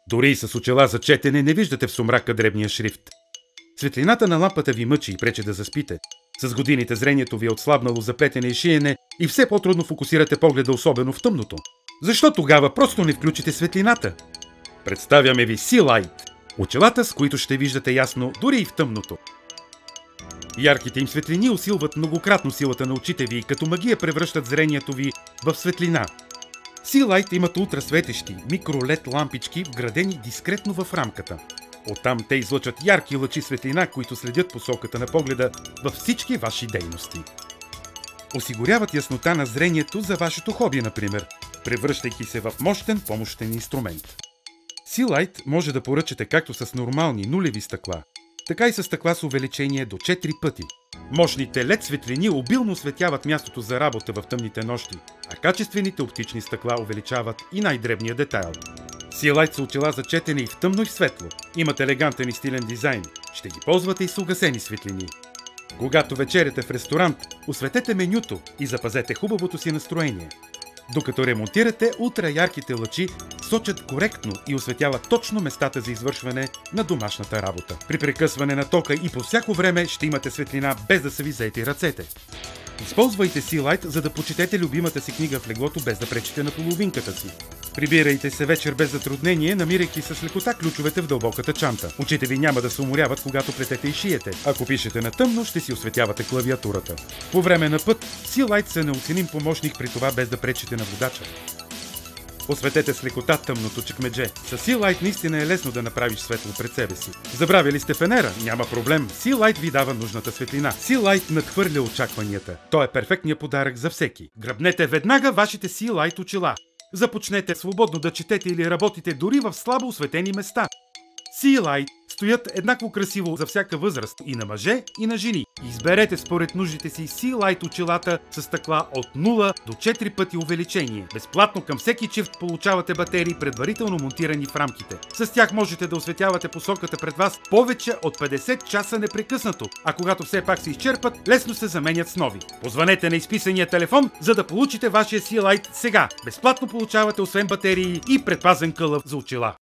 Дори и с очила за четене не виждате в сумрака дребния шрифт. Светлината на лампата ви мъчи и пречи да заспите. С годините зрението ви е отслабнало за плетене и шиене и все по-трудно фокусирате погледа, особено в тъмното. Защо тогава просто не включите светлината? Представяме ви Sea-Light – очилата, с които ще виждате ясно дори и в тъмното. Ярките им светлини усилват многократно силата на очите ви и като магия превръщат зрението ви в светлина. Sea-Light имат ултрасветещи микро-LED лампички, вградени дискретно в рамката. Оттам те излъчат ярки лъчи светлина, които следят посоката на погледа във всички ваши дейности. Осигуряват яснота на зрението за вашето хоби, например, превръщайки се в мощен помощен инструмент. Sea-Light може да поръчате както с нормални нулеви стъкла, така и с стъкла с увеличение до 4 пъти. Мощните LED светлини обилно осветяват мястото за работа в тъмните нощи, а качествените оптични стъкла увеличават и най-дребния детайл. Sea-Light са очила за четене и в тъмно и в светло. Имат елегантен и стилен дизайн. Ще ги ползвате и с угасени светлини. Когато вечеряте в ресторант, осветете менюто и запазете хубавото си настроение. Докато ремонтирате, ултраярките лъчи сочат коректно и осветяват точно местата за извършване на домашната работа. При прекъсване на тока и по всяко време ще имате светлина, без да са ви заети ръцете. Използвайте Sea-Light, за да почетете любимата си книга в леглото, без да пречите на половинката си. Прибирайте се вечер без затруднение, намирайки с лекота ключовете в дълбоката чанта. Очите ви няма да се уморяват, когато плетете и шиете. Ако пишете на тъмно, ще си осветявате клавиатурата. По време на път, Sea-Light са неоценим помощник, при това без да пречите на водача. Осветете с лекота тъмното чекмедже. С Sea-Light наистина е лесно да направиш светло пред себе си. Забравяли сте фенера? Няма проблем. Sea-Light ви дава нужната светлина. Sea-Light надхвърля очакванията. Той е перфектният подарък за всеки. Гръбнете веднага вашите Sea-Light очила. Започнете свободно да четете или работите дори в слабо осветени места. Sea-Light стоят еднакво красиво за всяка възраст и на мъже, и на жени. Изберете според нуждите си Sea-Light очилата с стъкла от 0 до 4 пъти увеличение. Безплатно към всеки чифт получавате батерии, предварително монтирани в рамките. С тях можете да осветявате посоката пред вас повече от 50 часа непрекъснато, а когато все пак се изчерпат, лесно се заменят с нови. Позванете на изписания телефон, за да получите вашия Sea-Light сега. Безплатно получавате освен батерии и предпазен кълъв за очила.